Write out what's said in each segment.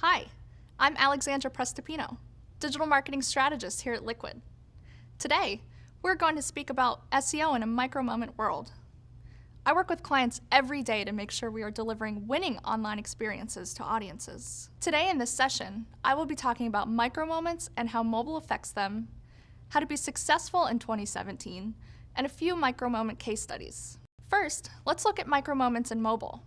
Hi, I'm Alexandra Prestipino, Digital Marketing Strategist here at Liquid. Today, we're going to speak about SEO in a micro-moment world. I work with clients every day to make sure we are delivering winning online experiences to audiences. Today in this session, I will be talking about micro-moments and how mobile affects them, how to be successful in 2017, and a few micro-moment case studies. First, let's look at micro-moments in mobile.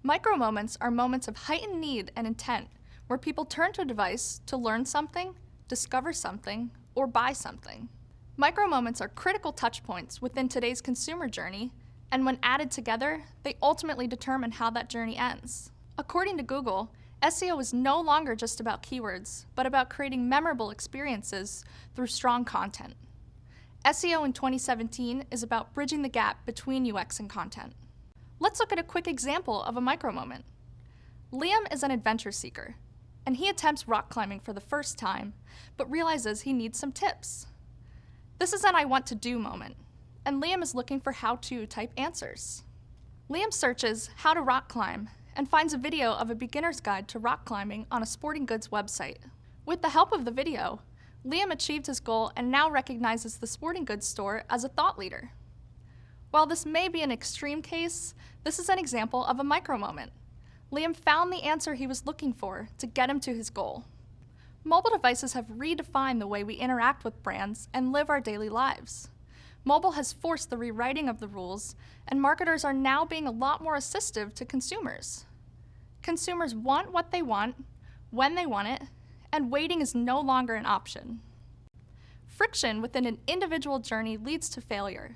Micro-moments are moments of heightened need and intent where people turn to a device to learn something, discover something, or buy something. Micro-moments are critical touch points within today's consumer journey, and when added together, they ultimately determine how that journey ends. According to Google, SEO is no longer just about keywords, but about creating memorable experiences through strong content. SEO in 2017 is about bridging the gap between UX and content. Let's look at a quick example of a micro-moment. Liam is an adventure seeker, and he attempts rock climbing for the first time, but realizes he needs some tips. This is an I want to do moment, and Liam is looking for how-to type answers. Liam searches how to rock climb and finds a video of a beginner's guide to rock climbing on a sporting goods website. With the help of the video, Liam achieved his goal and now recognizes the sporting goods store as a thought leader. While this may be an extreme case, this is an example of a micro-moment. Liam found the answer he was looking for to get him to his goal. Mobile devices have redefined the way we interact with brands and live our daily lives. Mobile has forced the rewriting of the rules, and marketers are now being a lot more assistive to consumers. Consumers want what they want, when they want it, and waiting is no longer an option. Friction within an individual journey leads to failure.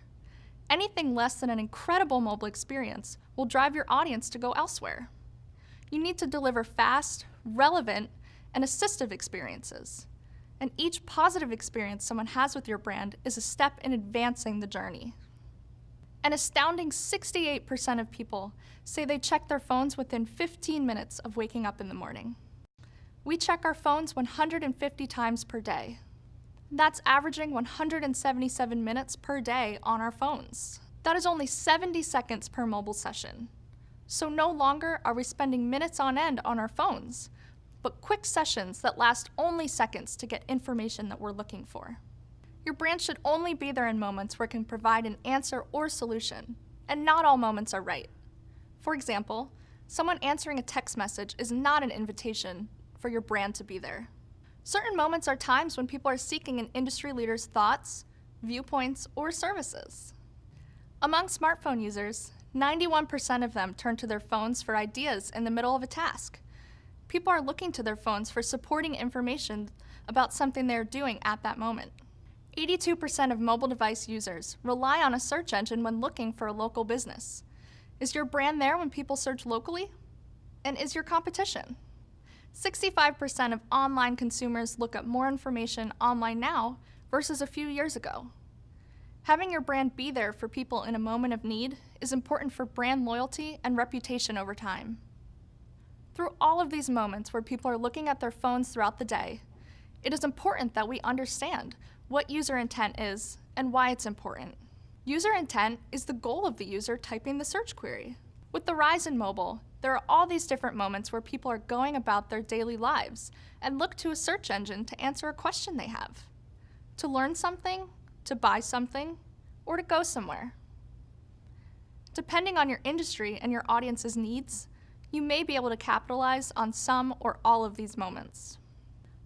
Anything less than an incredible mobile experience will drive your audience to go elsewhere. You need to deliver fast, relevant, and assistive experiences. And each positive experience someone has with your brand is a step in advancing the journey. An astounding 68% of people say they check their phones within 15 minutes of waking up in the morning. We check our phones 150 times per day. That's averaging 177 minutes per day on our phones. That is only 70 seconds per mobile session. So no longer are we spending minutes on end on our phones, but quick sessions that last only seconds to get information that we're looking for. Your brand should only be there in moments where it can provide an answer or solution, and not all moments are right. For example, someone answering a text message is not an invitation for your brand to be there. Certain moments are times when people are seeking an industry leader's thoughts, viewpoints, or services. Among smartphone users, 91% of them turn to their phones for ideas in the middle of a task. People are looking to their phones for supporting information about something they're doing at that moment. 82% of mobile device users rely on a search engine when looking for a local business. Is your brand there when people search locally? And is your competition? 65% of online consumers look up more information online now versus a few years ago. Having your brand be there for people in a moment of need is important for brand loyalty and reputation over time. Through all of these moments where people are looking at their phones throughout the day, it is important that we understand what user intent is and why it's important. User intent is the goal of the user typing the search query. With the rise in mobile, there are all these different moments where people are going about their daily lives and look to a search engine to answer a question they have, to learn something, to buy something, or to go somewhere. Depending on your industry and your audience's needs, you may be able to capitalize on some or all of these moments.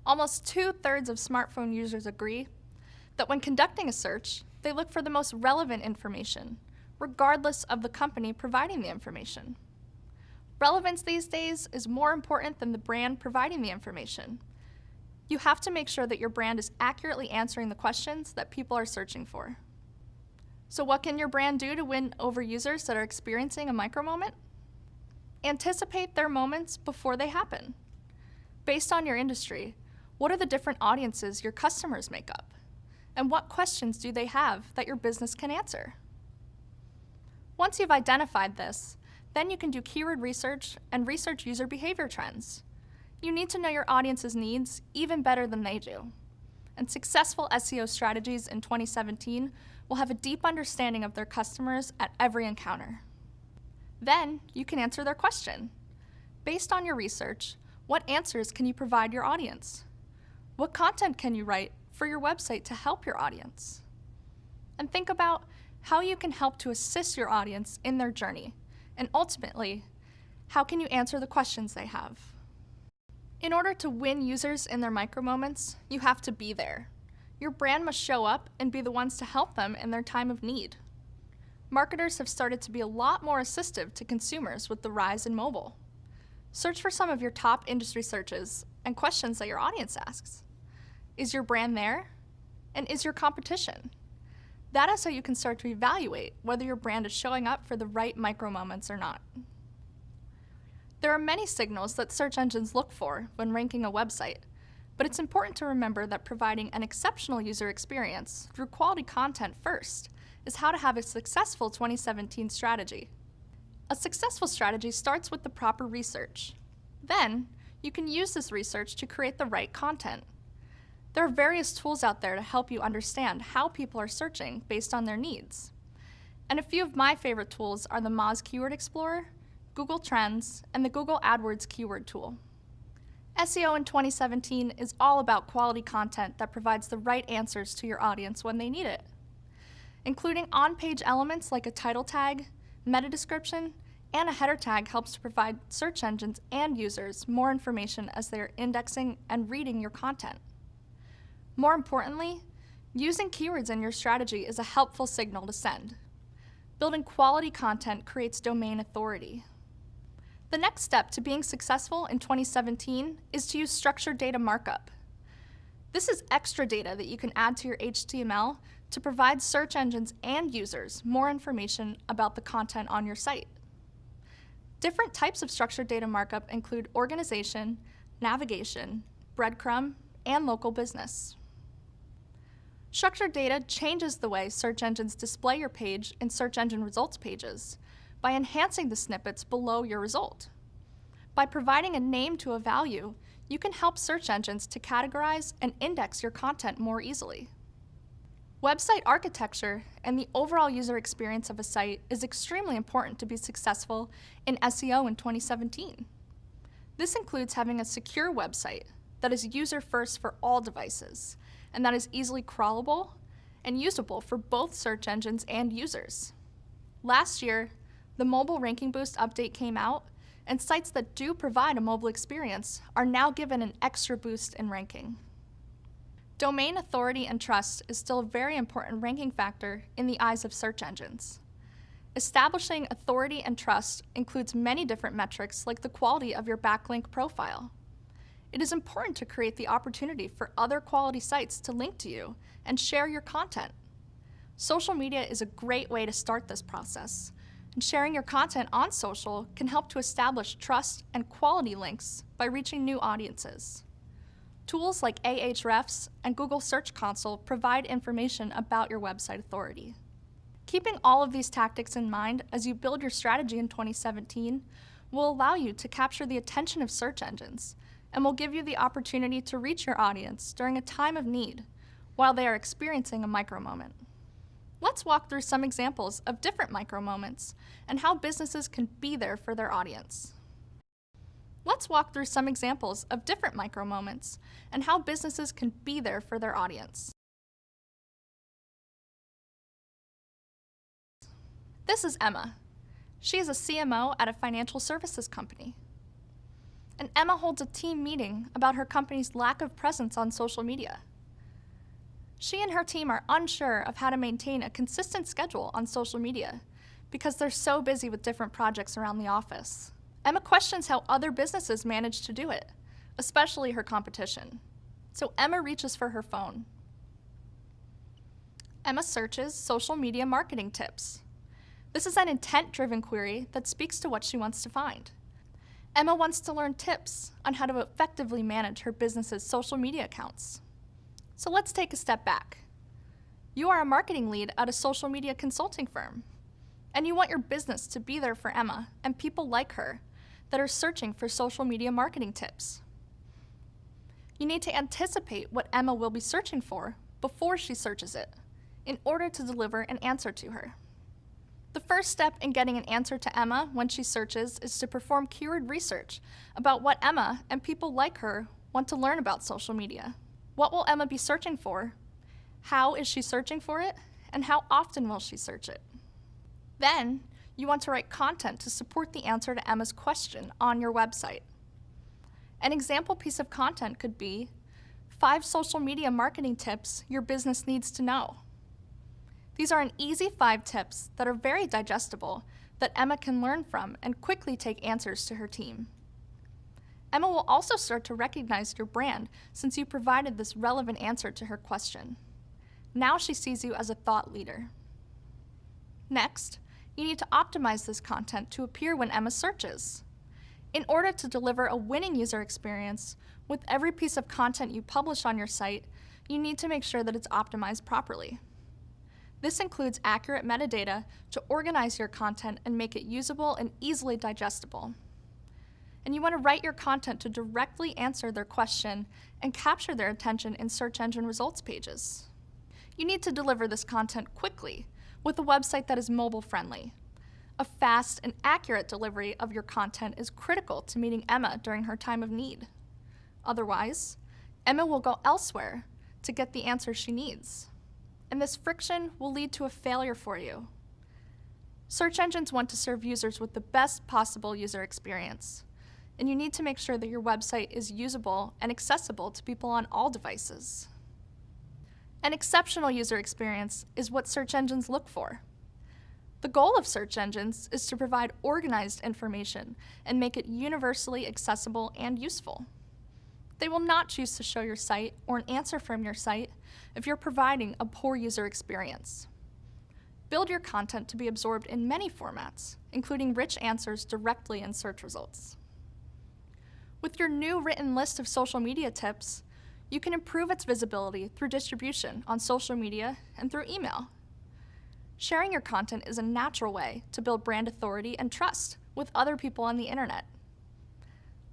Almost 2/3 of smartphone users agree that when conducting a search, they look for the most relevant information, regardless of the company providing the information. Relevance these days is more important than the brand providing the information. You have to make sure that your brand is accurately answering the questions that people are searching for. So what can your brand do to win over users that are experiencing a micro-moment? Anticipate their moments before they happen. Based on your industry, what are the different audiences your customers make up? And what questions do they have that your business can answer? Once you've identified this, then you can do keyword research and research user behavior trends. You need to know your audience's needs even better than they do. And successful SEO strategies in 2017 will have a deep understanding of their customers at every encounter. Then you can answer their question. Based on your research, What answers can you provide your audience? What content can you write for your website to help your audience? And think about how you can help to assist your audience in their journey, and ultimately, how can you answer the questions they have? In order to win users in their micromoments, you have to be there. Your brand must show up and be the ones to help them in their time of need. Marketers have started to be a lot more assistive to consumers with the rise in mobile. Search for some of your top industry searches and questions that your audience asks. Is your brand there? And is your competition? That is how you can start to evaluate whether your brand is showing up for the right micromoments or not. There are many signals that search engines look for when ranking a website, but it's important to remember that providing an exceptional user experience through quality content first is how to have a successful 2017 strategy. A successful strategy starts with the proper research. Then, you can use this research to create the right content. There are various tools out there to help you understand how people are searching based on their needs. And a few of my favorite tools are the Moz Keyword Explorer, Google Trends, and the Google AdWords Keyword Tool. SEO in 2017 is all about quality content that provides the right answers to your audience when they need it. Including on-page elements like a title tag, meta description, and a header tag helps to provide search engines and users more information as they are indexing and reading your content. More importantly, using keywords in your strategy is a helpful signal to send. Building quality content creates domain authority. The next step to being successful in 2017 is to use structured data markup. This is extra data that you can add to your HTML to provide search engines and users more information about the content on your site. Different types of structured data markup include organization, navigation, breadcrumb, and local business. Structured data changes the way search engines display your page in search engine results pages by enhancing the snippets below your result. By providing a name to a value, you can help search engines to categorize and index your content more easily. Website architecture and the overall user experience of a site is extremely important to be successful in SEO in 2017. This includes having a secure website that is user-first for all devices, and that is easily crawlable and usable for both search engines and users. Last year, the Mobile Ranking Boost update came out, and sites that do provide a mobile experience are now given an extra boost in ranking. Domain authority and trust is still a very important ranking factor in the eyes of search engines. Establishing authority and trust includes many different metrics like the quality of your backlink profile. It is important to create the opportunity for other quality sites to link to you and share your content. Social media is a great way to start this process, and sharing your content on social can help to establish trust and quality links by reaching new audiences. Tools like Ahrefs and Google Search Console provide information about your website authority. Keeping all of these tactics in mind as you build your strategy in 2017 will allow you to capture the attention of search engines and will give you the opportunity to reach your audience during a time of need while they are experiencing a micromoment. Let's walk through some examples of different micromoments and how businesses can be there for their audience. Let's walk through some examples of different micromoments and how businesses can be there for their audience. This is Emma. She is a CMO at a financial services company. And Emma holds a team meeting about her company's lack of presence on social media. She and her team are unsure of how to maintain a consistent schedule on social media because they're so busy with different projects around the office. Emma questions how other businesses manage to do it, especially her competition. So Emma reaches for her phone. Emma searches social media marketing tips. This is an intent-driven query that speaks to what she wants to find. Emma wants to learn tips on how to effectively manage her business's social media accounts. So let's take a step back. You are a marketing lead at a social media consulting firm, and you want your business to be there for Emma and people like her that are searching for social media marketing tips. You need to anticipate what Emma will be searching for before she searches it in order to deliver an answer to her. The first step in getting an answer to Emma when she searches is to perform keyword research about what Emma and people like her want to learn about social media. What will Emma be searching for? How is she searching for it? And how often will she search it? Then, you want to write content to support the answer to Emma's question on your website. An example piece of content could be 5 social media marketing tips your business needs to know. These are an easy 5 tips that are very digestible that Emma can learn from and quickly take answers to her team. Emma will also start to recognize your brand since you provided this relevant answer to her question. Now she sees you as a thought leader. Next, you need to optimize this content to appear when Emma searches. In order to deliver a winning user experience, with every piece of content you publish on your site, you need to make sure that it's optimized properly. This includes accurate metadata to organize your content and make it usable and easily digestible. And you want to write your content to directly answer their question and capture their attention in search engine results pages. You need to deliver this content quickly with a website that is mobile friendly. A fast and accurate delivery of your content is critical to meeting Emma during her time of need. Otherwise, Emma will go elsewhere to get the answer she needs. And this friction will lead to a failure for you. Search engines want to serve users with the best possible user experience, and you need to make sure that your website is usable and accessible to people on all devices. An exceptional user experience is what search engines look for. The goal of search engines is to provide organized information and make it universally accessible and useful. They will not choose to show your site or an answer from your site if you're providing a poor user experience. Build your content to be absorbed in many formats, including rich answers directly in search results. With your new written list of social media tips, you can improve its visibility through distribution on social media and through email. Sharing your content is a natural way to build brand authority and trust with other people on the internet.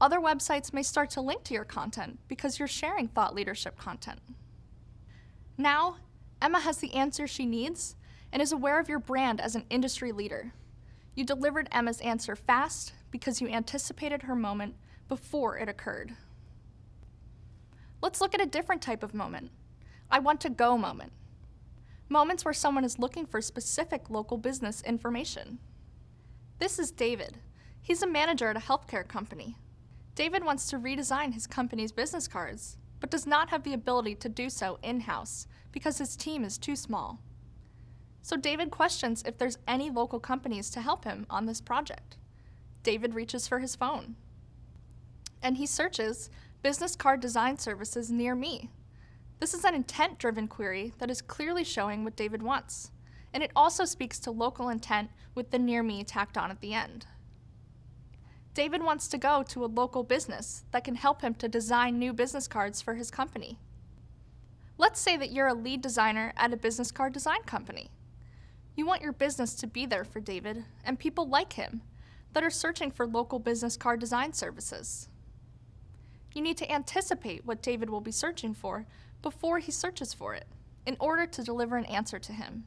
Other websites may start to link to your content because you're sharing thought leadership content. Now, Emma has the answer she needs and is aware of your brand as an industry leader. You delivered Emma's answer fast because you anticipated her moment before it occurred. Let's look at a different type of moment. I want to go moment. Moments where someone is looking for specific local business information. This is David. He's a manager at a healthcare company. David wants to redesign his company's business cards, but does not have the ability to do so in-house because his team is too small. So David questions if there's any local companies to help him on this project. David reaches for his phone, and he searches business card design services near me. This is an intent-driven query that is clearly showing what David wants, and it also speaks to local intent with the near me tacked on at the end. David wants to go to a local business that can help him to design new business cards for his company. Let's say that you're a lead designer at a business card design company. You want your business to be there for David and people like him that are searching for local business card design services. You need to anticipate what David will be searching for before he searches for it in order to deliver an answer to him.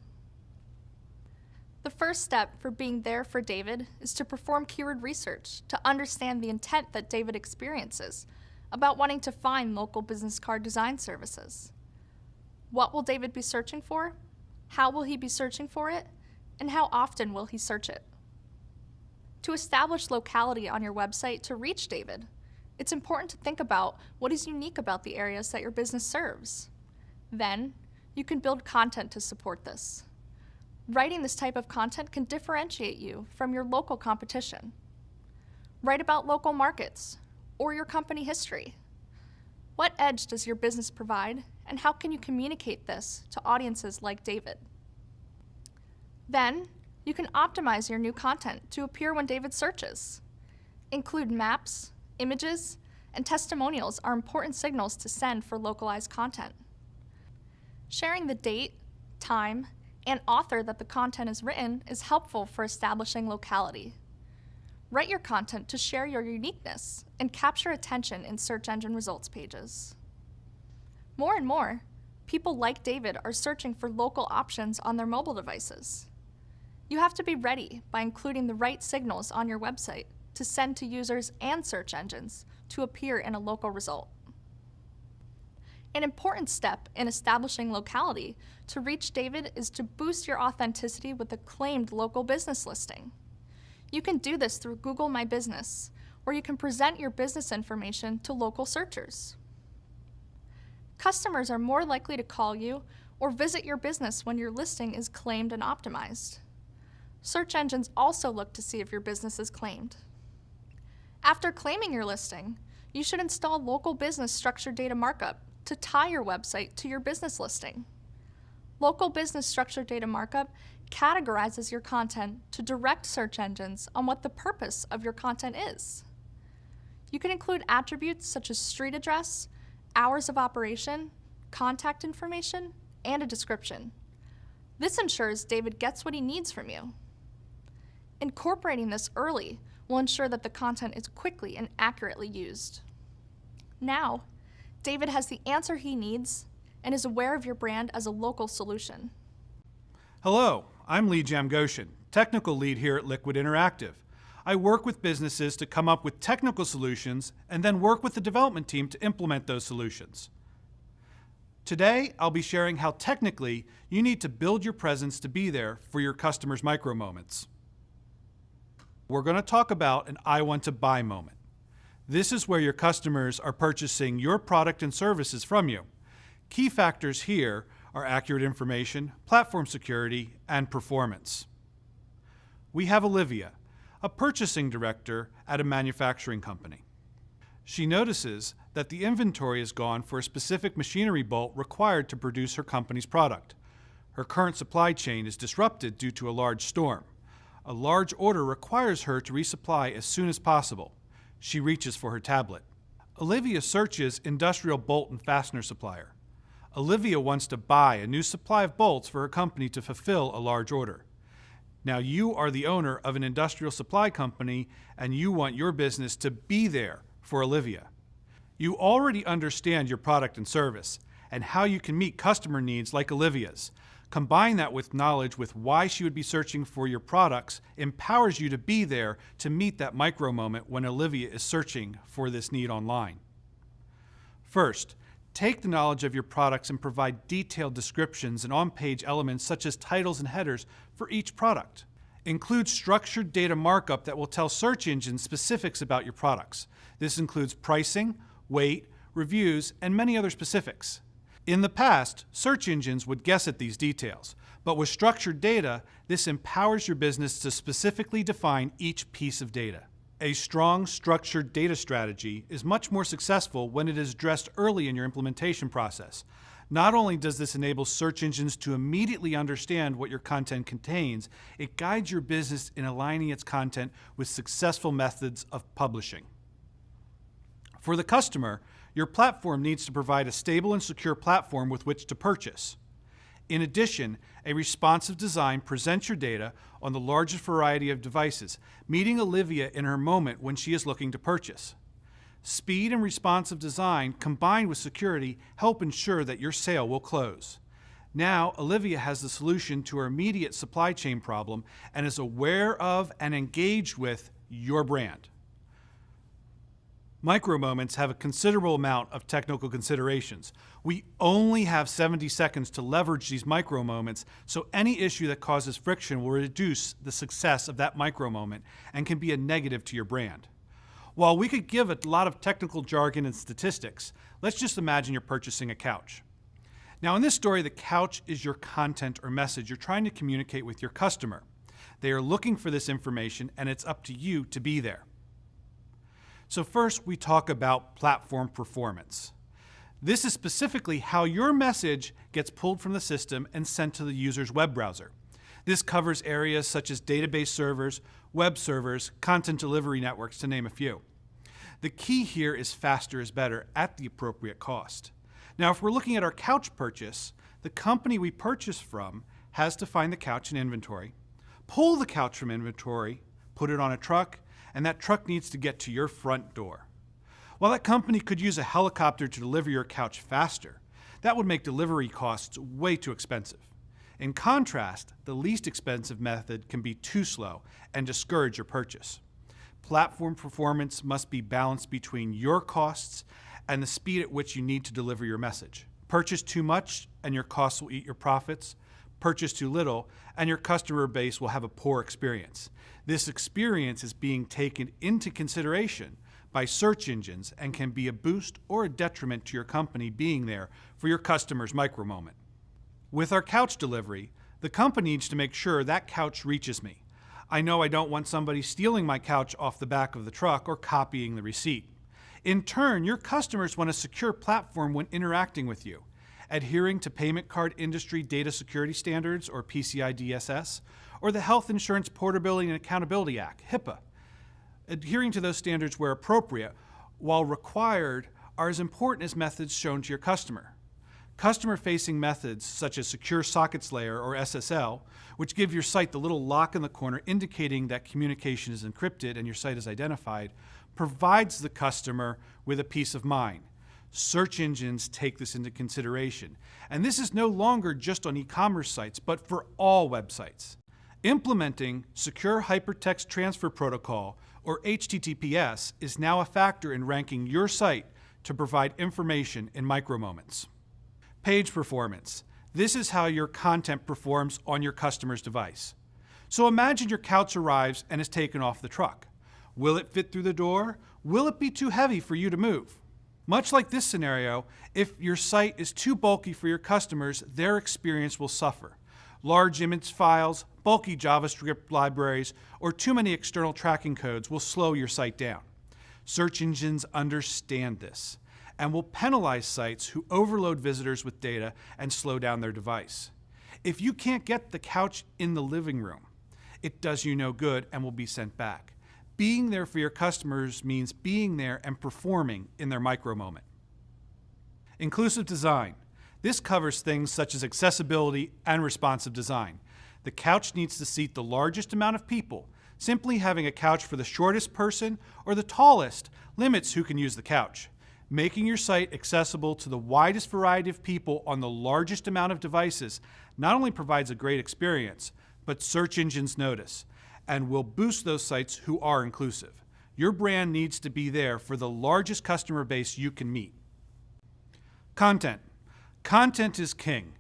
The first step for being there for David is to perform keyword research to understand the intent that David experiences about wanting to find local business card design services. What will David be searching for? How will he be searching for it? And how often will he search it? To establish locality on your website to reach David, it's important to think about what is unique about the areas that your business serves. Then, you can build content to support this. Writing this type of content can differentiate you from your local competition. Write about local markets or your company history. What edge does your business provide, and how can you communicate this to audiences like David? Then, you can optimize your new content to appear when David searches. Include maps, images, and testimonials are important signals to send for localized content. Sharing the date, time, and author that the content is written is helpful for establishing locality. Write your content to share your uniqueness and capture attention in search engine results pages. More and more, people like David are searching for local options on their mobile devices. You have to be ready by including the right signals on your website to send to users and search engines to appear in a local result. An important step in establishing locality to reach David is to boost your authenticity with a claimed local business listing. You can do this through Google My Business, where you can present your business information to local searchers. Customers are more likely to call you or visit your business when your listing is claimed and optimized. Search engines also look to see if your business is claimed. After claiming your listing, you should install local business structured data markup to tie your website to your business listing. Local business structured data markup categorizes your content to direct search engines on what the purpose of your content is. You can include attributes such as street address, hours of operation, contact information, and a description. This ensures David gets what he needs from you. Incorporating this early will ensure that the content is quickly and accurately used. Now, David has the answer he needs and is aware of your brand as a local solution. Hello, I'm Lee Jamgoshen, Technical Lead here at Liquid Interactive. I work with businesses to come up with technical solutions and then work with the development team to implement those solutions. Today, I'll be sharing how technically you need to build your presence to be there for your customers' micromoments. We're going to talk about an I want to buy moment. This is where your customers are purchasing your product and services from you. Key factors here are accurate information, platform security, and performance. We have Olivia, a purchasing director at a manufacturing company. She notices that the inventory is gone for a specific machinery bolt required to produce her company's product. Her current supply chain is disrupted due to a large storm. A large order requires her to resupply as soon as possible. She reaches for her tablet. Olivia searches industrial bolt and fastener supplier. Olivia wants to buy a new supply of bolts for her company to fulfill a large order. Now you are the owner of an industrial supply company and you want your business to be there for Olivia. You already understand your product and service and how you can meet customer needs like Olivia's. Combine that with knowledge with why she would be searching for your products empowers you to be there to meet that micro moment when Olivia is searching for this need online. First, take the knowledge of your products and provide detailed descriptions and on-page elements such as titles and headers for each product. Include structured data markup that will tell search engines specifics about your products. This includes pricing, weight, reviews, and many other specifics. In the past, search engines would guess at these details, but with structured data, this empowers your business to specifically define each piece of data. A strong, structured data strategy is much more successful when it is addressed early in your implementation process. Not only does this enable search engines to immediately understand what your content contains, it guides your business in aligning its content with successful methods of publishing. For the customer, your platform needs to provide a stable and secure platform with which to purchase. In addition, a responsive design presents your data on the largest variety of devices, meeting Olivia in her moment when she is looking to purchase. Speed and responsive design combined with security help ensure that your sale will close. Now, Olivia has the solution to her immediate supply chain problem and is aware of and engaged with your brand. Micromoments have a considerable amount of technical considerations. We only have 70 seconds to leverage these micromoments, so any issue that causes friction will reduce the success of that micromoment and can be a negative to your brand. While we could give a lot of technical jargon and statistics, let's just imagine you're purchasing a couch. Now in this story, the couch is your content or message you're trying to communicate with your customer. They are looking for this information and it's up to you to be there. So first, we talk about platform performance. This is specifically how your message gets pulled from the system and sent to the user's web browser. This covers areas such as database servers, web servers, content delivery networks, to name a few. The key here is faster is better at the appropriate cost. Now, if we're looking at our couch purchase, the company we purchase from has to find the couch in inventory, pull the couch from inventory, put it on a truck, and that truck needs to get to your front door. While that company could use a helicopter to deliver your couch faster, that would make delivery costs way too expensive. In contrast, the least expensive method can be too slow and discourage your purchase. Platform performance must be balanced between your costs and the speed at which you need to deliver your message. Purchase too much and your costs will eat your profits. Purchase too little and your customer base will have a poor experience. This experience is being taken into consideration by search engines and can be a boost or a detriment to your company being there for your customer's micromoment. With our couch delivery, the company needs to make sure that couch reaches me. I know I don't want somebody stealing my couch off the back of the truck or copying the receipt. In turn, your customers want a secure platform when interacting with you, adhering to payment card industry data security standards or PCI DSS, or the Health Insurance Portability and Accountability Act, HIPAA. Adhering to those standards where appropriate, while required, are as important as methods shown to your customer. Customer-facing methods such as Secure Sockets Layer or SSL, which give your site the little lock in the corner indicating that communication is encrypted and your site is identified, provides the customer with a peace of mind. Search engines take this into consideration, and this is no longer just on e-commerce sites, but for all websites. Implementing Secure Hypertext Transfer Protocol, or HTTPS, is now a factor in ranking your site to provide information in micromoments. Page performance. This is how your content performs on your customer's device. So imagine your couch arrives and is taken off the truck. Will it fit through the door? Will it be too heavy for you to move? Much like this scenario, if your site is too bulky for your customers, their experience will suffer. Large image files, bulky JavaScript libraries, or too many external tracking codes will slow your site down. Search engines understand this and will penalize sites who overload visitors with data and slow down their device. If you can't get the couch in the living room, it does you no good and will be sent back. Being there for your customers means being there and performing in their micromoment. Inclusive design. This covers things such as accessibility and responsive design. The couch needs to seat the largest amount of people. Simply having a couch for the shortest person or the tallest limits who can use the couch. Making your site accessible to the widest variety of people on the largest amount of devices not only provides a great experience, but search engines notice and will boost those sites who are inclusive. Your brand needs to be there for the largest customer base you can meet. Content. Content is king.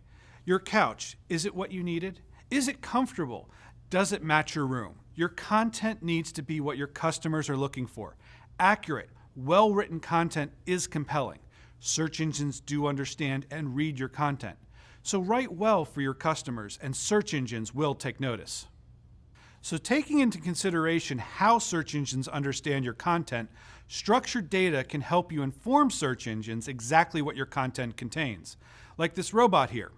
Your couch, is it what you needed? Is it comfortable? Does it match your room? Your content needs to be what your customers are looking for. Accurate, well-written content is compelling. Search engines do understand and read your content. So write well for your customers and search engines will take notice. So taking into consideration how search engines understand your content, structured data can help you inform search engines exactly what your content contains. Like this robot here.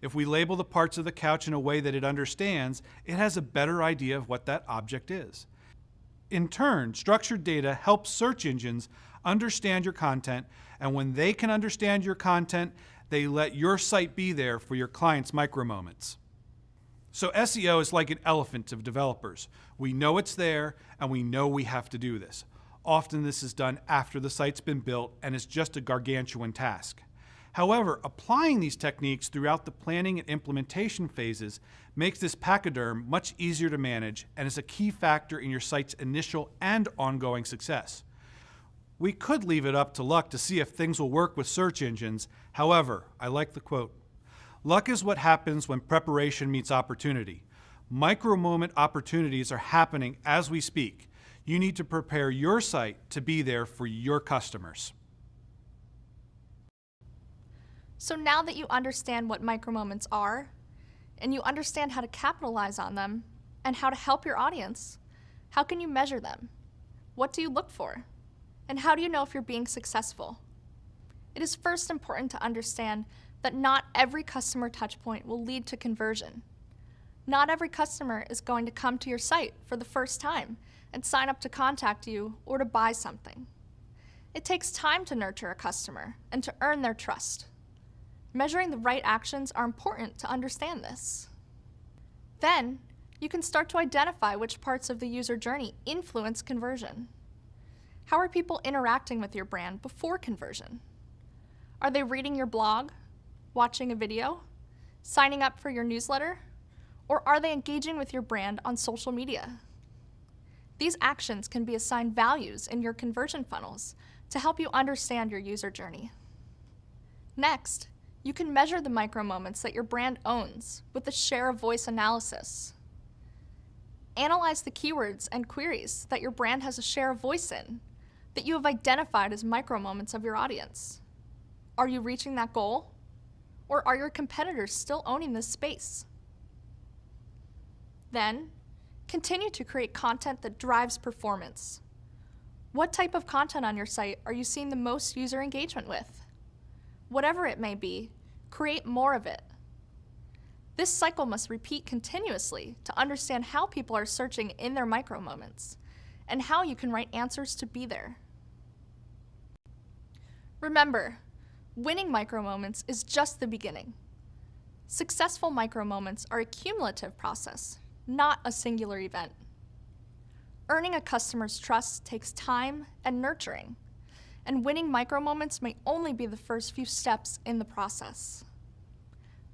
If we label the parts of the couch in a way that it understands, it has a better idea of what that object is. In turn, structured data helps search engines understand your content, and when they can understand your content, they let your site be there for your clients' micromoments. So SEO is like an elephant to developers. We know it's there, and we know we have to do this. Often this is done after the site's been built and is just a gargantuan task. However, applying these techniques throughout the planning and implementation phases makes this pachyderm much easier to manage and is a key factor in your site's initial and ongoing success. We could leave it up to luck to see if things will work with search engines. However, I like the quote. Luck is what happens when preparation meets opportunity. Micromoment opportunities are happening as we speak. You need to prepare your site to be there for your customers. So now that you understand what micromoments are, and you understand how to capitalize on them, and how to help your audience, how can you measure them? What do you look for? And how do you know if you're being successful? It is first important to understand that not every customer touchpoint will lead to conversion. Not every customer is going to come to your site for the first time and sign up to contact you or to buy something. It takes time to nurture a customer and to earn their trust. Measuring the right actions are important to understand this. Then, you can start to identify which parts of the user journey influence conversion. How are people interacting with your brand before conversion? Are they reading your blog, watching a video, Signing up for your newsletter? Or are they engaging with your brand on social media? These actions can be assigned values in your conversion funnels to help you understand your user journey. Next, you can measure the micromoments that your brand owns with the share of voice analysis. Analyze the keywords and queries that your brand has a share of voice in, that you have identified as micromoments of your audience. Are you reaching that goal? Or are your competitors still owning this space? Then, continue to create content that drives performance. What type of content on your site are you seeing the most user engagement with? Whatever it may be, create more of it. This cycle must repeat continuously to understand how people are searching in their micromoments and how you can write answers to be there. Remember, winning micromoments is just the beginning. Successful micromoments are a cumulative process, not a singular event. Earning a customer's trust takes time and nurturing, and winning micromoments may only be the first few steps in the process.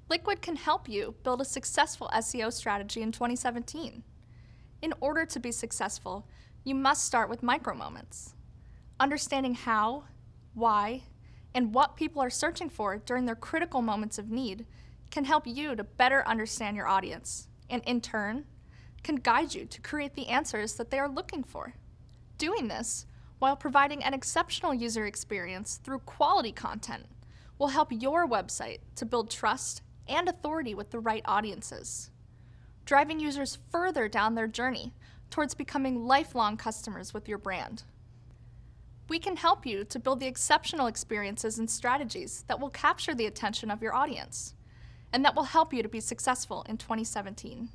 Liquid can help you build a successful SEO strategy in 2017. In order to be successful, you must start with micromoments. Understanding how, why, and what people are searching for during their critical moments of need can help you to better understand your audience, and in turn, can guide you to create the answers that they are looking for. Doing this while providing an exceptional user experience through quality content will help your website to build trust and authority with the right audiences, driving users further down their journey towards becoming lifelong customers with your brand. We can help you to build the exceptional experiences and strategies that will capture the attention of your audience and that will help you to be successful in 2017.